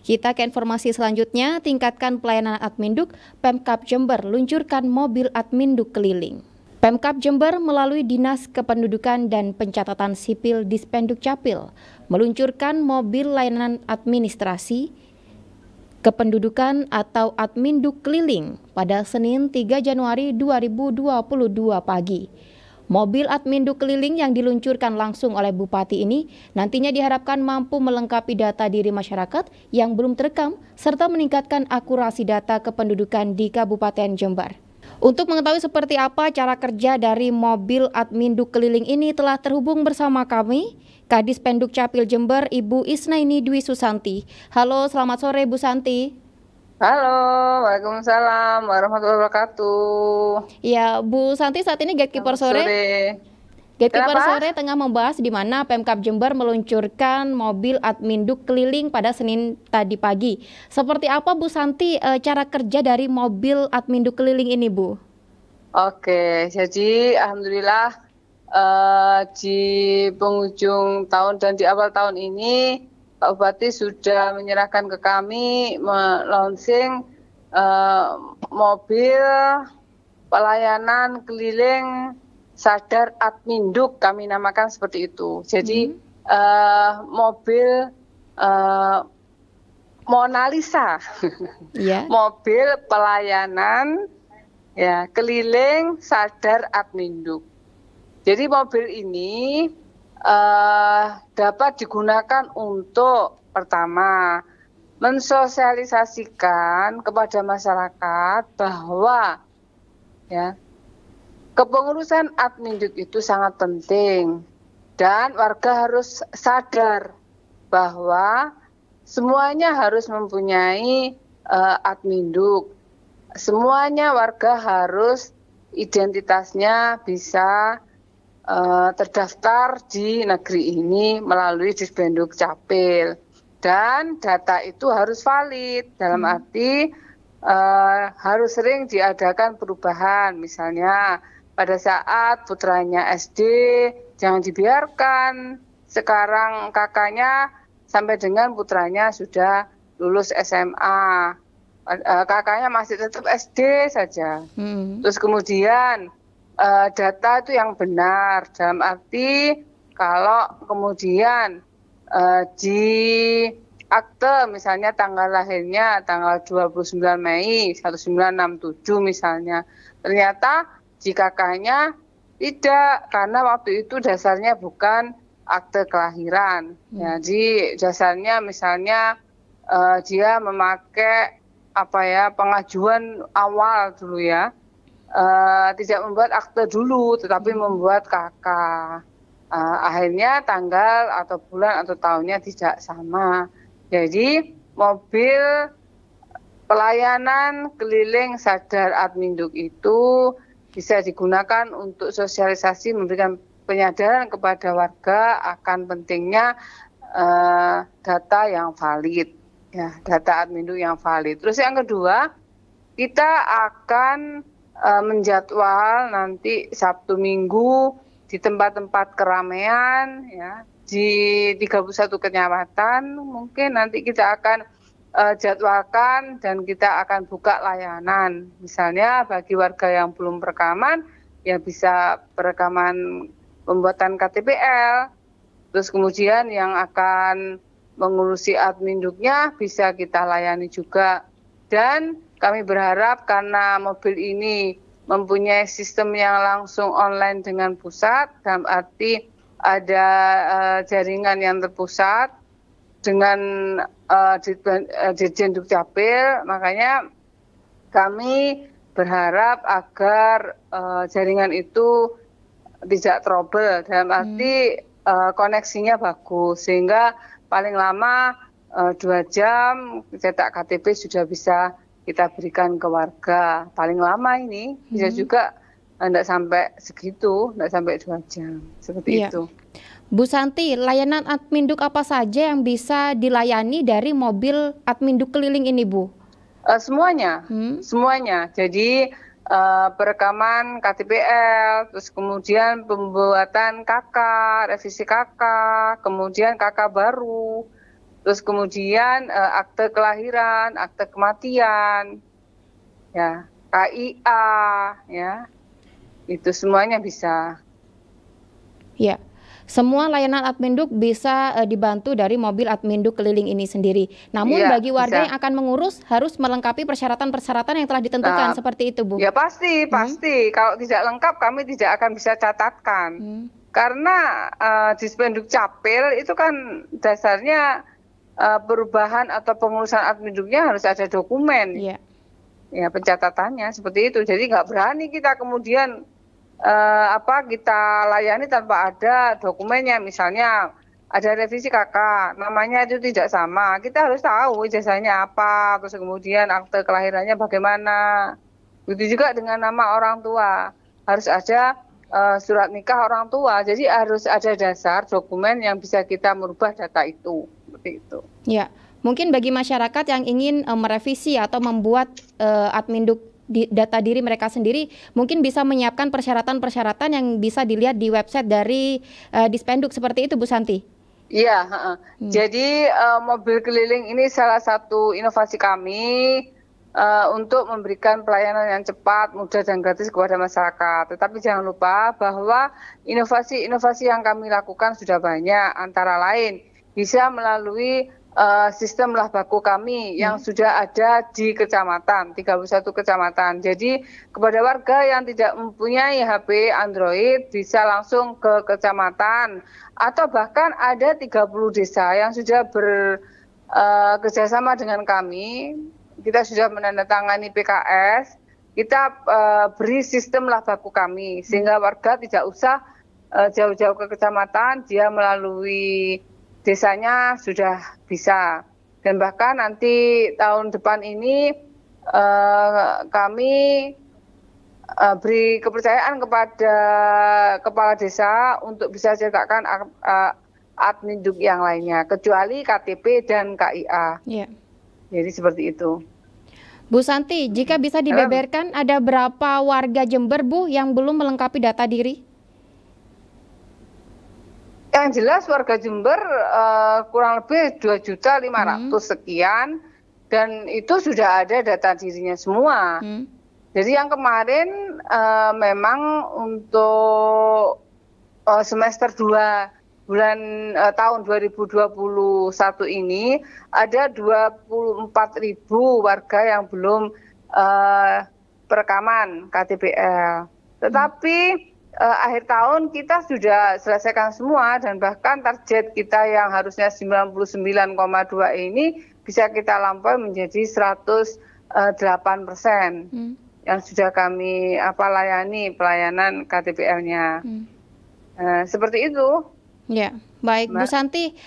Kita ke informasi selanjutnya, tingkatkan pelayanan Adminduk, Pemkab Jember luncurkan mobil Adminduk keliling. Pemkab Jember melalui Dinas Kependudukan dan Pencatatan Sipil Dispenduk Capil meluncurkan mobil layanan administrasi kependudukan atau Adminduk keliling pada Senin 3 Januari 2022 pagi. Mobil Adminduk keliling yang diluncurkan langsung oleh Bupati ini nantinya diharapkan mampu melengkapi data diri masyarakat yang belum terekam serta meningkatkan akurasi data kependudukan di Kabupaten Jember. Untuk mengetahui seperti apa cara kerja dari mobil Adminduk keliling ini telah terhubung bersama kami, Kadis Penduk Capil Jember, Ibu Isnaini Dwi Susanti. Halo, selamat sore Bu Santi. Halo, waalaikumsalam warahmatullahi wabarakatuh. Ya, Bu Santi, saat ini Gatekeeper Selamat Sore. sore. Gatekeeper Kenapa? Sore tengah membahas di mana Pemkab Jember meluncurkan mobil Adminduk keliling pada Senin tadi pagi. Seperti apa Bu Santi cara kerja dari mobil Adminduk keliling ini, Bu? Oke, jadi alhamdulillah di penghujung tahun dan di awal tahun ini Pak Bupati sudah menyerahkan ke kami launching mobil pelayanan keliling sadar Adminduk, kami namakan seperti itu. Jadi mobil Mona Lisa, Ya. mobil pelayanan ya keliling sadar Adminduk. Jadi mobil ini dapat digunakan untuk pertama mensosialisasikan kepada masyarakat bahwa ya kepengurusan Adminduk itu sangat penting dan warga harus sadar bahwa semuanya harus mempunyai Adminduk. Semuanya warga harus identitasnya bisa terdaftar di negeri ini melalui Dispenduk Capil. Dan data itu harus valid, dalam arti harus sering diadakan perubahan. Misalnya pada saat putranya SD, jangan dibiarkan sekarang kakaknya sampai dengan putranya sudah lulus SMA. Kakaknya masih tetap SD saja. Terus kemudian data itu yang benar, dalam arti kalau kemudian di akte misalnya tanggal lahirnya tanggal 29 Mei 1967 misalnya, ternyata di kakaknya tidak, karena waktu itu dasarnya bukan akte kelahiran. Jadi dasarnya misalnya dia memakai pengajuan awal dulu ya. Tidak membuat akte dulu, tetapi membuat KK. Akhirnya tanggal atau bulan atau tahunnya tidak sama. Jadi mobil pelayanan keliling sadar Adminduk itu bisa digunakan untuk sosialisasi, memberikan penyadaran kepada warga akan pentingnya data yang valid, ya, data Adminduk yang valid. Terus yang kedua, kita akan menjadwal nanti Sabtu Minggu di tempat-tempat keramaian ya di 31 kecamatan. Mungkin nanti kita akan jadwalkan dan kita akan buka layanan. Misalnya bagi warga yang belum perekaman ya bisa perekaman pembuatan KTPL. Terus kemudian yang akan mengurusi Adminduknya bisa kita layani juga. Dan kami berharap karena mobil ini mempunyai sistem yang langsung online dengan pusat, dalam arti ada jaringan yang terpusat dengan Dirjen Dukcapil, makanya kami berharap agar jaringan itu tidak trouble, dalam arti koneksinya bagus, sehingga paling lama 2 jam cetak KTP sudah bisa kita berikan ke warga. Paling lama ini bisa juga tidak sampai segitu, tidak sampai 2 jam, seperti itu. Bu Santi, layanan Adminduk apa saja yang bisa dilayani dari mobil Adminduk keliling ini, Bu? Semuanya, semuanya. Jadi perekaman KTPL, terus kemudian pembuatan KK, revisi KK, kemudian KK baru, terus kemudian akte kelahiran, akte kematian, ya, KIA, ya, itu semuanya bisa. Ya, semua layanan Adminduk bisa dibantu dari mobil Adminduk keliling ini sendiri. Namun Iya, bagi warga bisa. yang akan mengurus harus melengkapi persyaratan-persyaratan yang telah ditentukan, Nah, seperti itu, Bu. ya pasti, pasti. Kalau tidak lengkap kami tidak akan bisa catatkan. Karena Dispenduk Capil itu kan dasarnya perubahan atau pengurusan Adminduknya harus ada dokumen. Iya. Ya, pencatatannya seperti itu. Jadi nggak berani kita kemudian kita layani tanpa ada dokumennya. Misalnya ada revisi KK, namanya itu tidak sama. Kita harus tahu ijazahnya apa, terus kemudian akte kelahirannya bagaimana. Begitu juga dengan nama orang tua. Harus ada surat nikah orang tua. Jadi harus ada dasar dokumen yang bisa kita merubah data itu. Seperti itu. Ya, mungkin bagi masyarakat yang ingin merevisi atau membuat Adminduk data diri mereka sendiri, mungkin bisa menyiapkan persyaratan-persyaratan yang bisa dilihat di website dari Dispenduk, seperti itu, Bu Santi? Iya, jadi mobil keliling ini salah satu inovasi kami untuk memberikan pelayanan yang cepat, mudah, dan gratis kepada masyarakat. Tetapi jangan lupa bahwa inovasi-inovasi yang kami lakukan sudah banyak, antara lain bisa melalui sistem lah baku kami yang sudah ada di kecamatan, 31 kecamatan. Jadi kepada warga yang tidak mempunyai HP Android bisa langsung ke kecamatan, atau bahkan ada 30 desa yang sudah bekerjasama dengan kami. Kita sudah menandatangani PKS, kita beri sistem lah baku kami, sehingga warga tidak usah jauh-jauh ke kecamatan, dia melalui desanya sudah bisa. Dan bahkan nanti tahun depan ini kami beri kepercayaan kepada kepala desa untuk bisa cetakkan Adminduk yang lainnya, kecuali KTP dan KIA. Yeah. Jadi seperti itu. Bu Santi, jika bisa dibeberkan, ada berapa warga Jember, Bu, yang belum melengkapi data diri? Yang jelas warga Jember kurang lebih 2.500.000 sekian, dan itu sudah ada data dirinya semua. Jadi yang kemarin memang untuk semester 2 bulan tahun 2021 ini ada 24.000 warga yang belum perekaman KTPL. Tetapi akhir tahun kita sudah selesaikan semua, dan bahkan target kita yang harusnya 99,2 ini bisa kita lampaui menjadi 108% yang sudah kami layani pelayanan KTPL-nya. Seperti itu. Ya, baik, Bu Santi,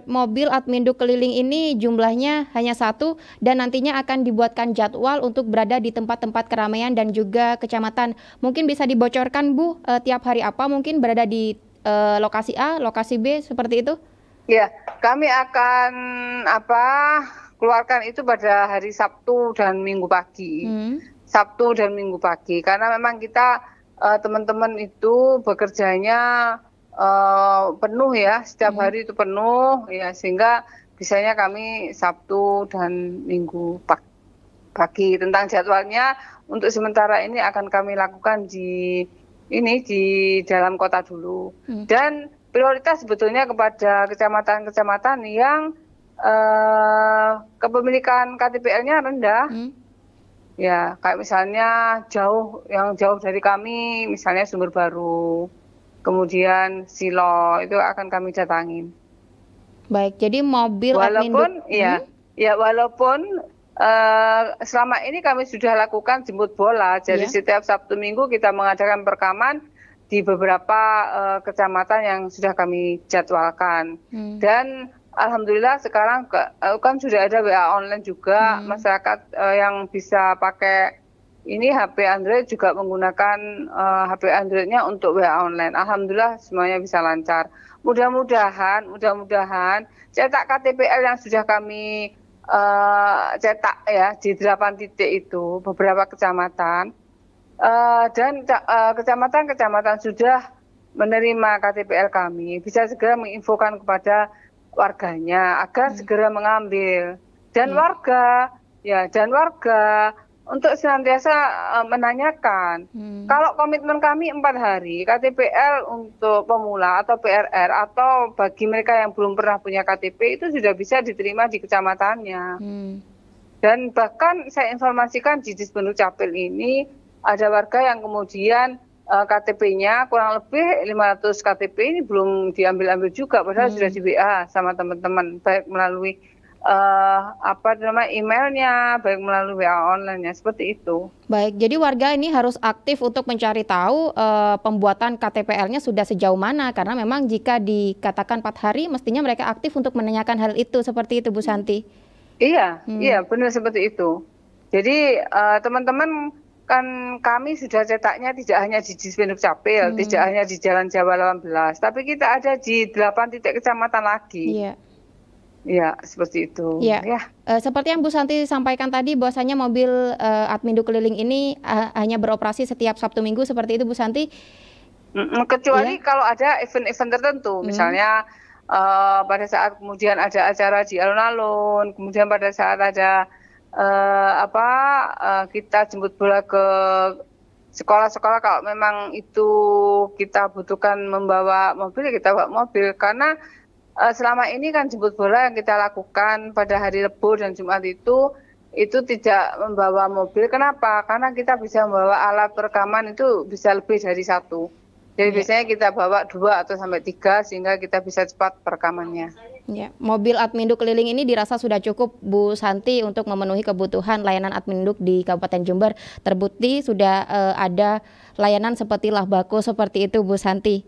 mobil Adminduk keliling ini jumlahnya hanya 1 dan nantinya akan dibuatkan jadwal untuk berada di tempat-tempat keramaian dan juga kecamatan. Mungkin bisa dibocorkan, Bu, tiap hari apa mungkin berada di lokasi A, lokasi B, seperti itu? Ya, kami akan keluarkan itu pada hari Sabtu dan Minggu pagi. Sabtu dan Minggu pagi, karena memang kita teman-teman itu bekerjanya penuh ya, setiap hari itu penuh ya, sehingga bisanya kami Sabtu dan Minggu pagi. Tentang jadwalnya untuk sementara ini akan kami lakukan di dalam kota dulu, dan prioritas sebetulnya kepada kecamatan-kecamatan yang kepemilikan KTPL-nya rendah. Ya, kayak misalnya yang jauh dari kami, misalnya Sumber Baru, kemudian Silo, itu akan kami datangin. Baik, jadi mobil walaupun walaupun selama ini kami sudah lakukan jemput bola. Jadi setiap Sabtu Minggu kita mengadakan perekaman di beberapa kecamatan yang sudah kami jadwalkan. Dan alhamdulillah sekarang kan sudah ada WA online juga, masyarakat yang bisa pakai ini HP Android juga menggunakan HP Android-nya untuk WA online. Alhamdulillah semuanya bisa lancar. Mudah-mudahan cetak KTPL yang sudah kami cetak ya di 8 titik itu, beberapa kecamatan, dan kecamatan-kecamatan sudah menerima KTPL kami, bisa segera menginfokan kepada warganya agar segera mengambil, dan warga untuk senantiasa menanyakan. Kalau komitmen kami 4 hari KTPL untuk pemula atau PRR atau bagi mereka yang belum pernah punya KTP itu sudah bisa diterima di kecamatannya. Dan bahkan saya informasikan di Dispenduk Capil ini ada warga yang kemudian KTP-nya kurang lebih 500 KTP ini belum diambil-ambil juga, padahal sudah di WA sama teman-teman, baik melalui emailnya, baik melalui WA online-nya, seperti itu. Baik, jadi warga ini harus aktif untuk mencari tahu pembuatan KTPL-nya sudah sejauh mana, karena memang jika dikatakan 4 hari, mestinya mereka aktif untuk menanyakan hal itu, seperti itu Bu Santi. Iya, benar seperti itu. Jadi teman-teman, kan kami sudah cetaknya tidak hanya di Dispenduk Capil, tidak hanya di Jalan Jawa 18, tapi kita ada di 8 titik kecamatan lagi. Iya. Ya, seperti itu. Ya. Seperti yang Bu Santi sampaikan tadi, bahwasanya mobil Adminduk keliling ini hanya beroperasi setiap Sabtu Minggu, seperti itu Bu Santi? Kecuali kalau ada event-event tertentu, misalnya pada saat kemudian ada acara di alun-alun, kemudian pada saat ada kita jemput bola ke sekolah-sekolah, kalau memang itu kita butuhkan membawa mobil, kita bawa mobil. Karena selama ini kan jemput bola yang kita lakukan pada hari Rabu dan Jumat itu tidak membawa mobil. Kenapa? Karena kita bisa membawa alat perekaman itu bisa lebih dari 1. Jadi biasanya kita bawa 2 atau sampai 3 sehingga kita bisa cepat perekamannya. Ya, mobil Adminduk keliling ini dirasa sudah cukup Bu Santi untuk memenuhi kebutuhan layanan Adminduk di Kabupaten Jember. Terbukti sudah ada layanan seperti Lahbako seperti itu Bu Santi.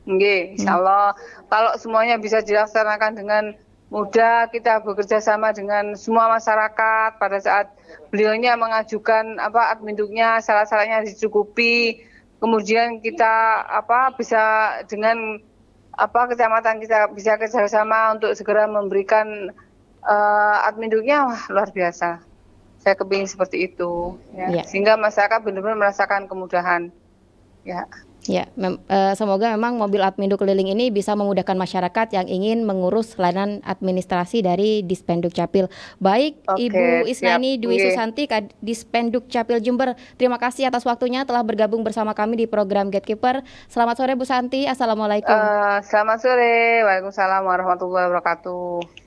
Nggih, insya Allah kalau semuanya bisa dilaksanakan dengan mudah, kita bekerja sama dengan semua masyarakat pada saat beliaunya mengajukan Adminduknya, syarat-syaratnya dicukupi, kemudian kita bisa dengan kecamatan kita bisa kerjasama untuk segera memberikan Adminduknya, wah luar biasa. Saya kepingin seperti itu, sehingga masyarakat benar-benar merasakan kemudahan. Semoga memang mobil Adminduk keliling ini bisa memudahkan masyarakat yang ingin mengurus layanan administrasi dari Dispenduk Capil. Baik, Ibu Isnani Dwi Susanti, Dispenduk Capil Jember, terima kasih atas waktunya telah bergabung bersama kami di program Gatekeeper. Selamat sore Bu Santi, Assalamualaikum. Selamat sore, Waalaikumsalam warahmatullahi wabarakatuh.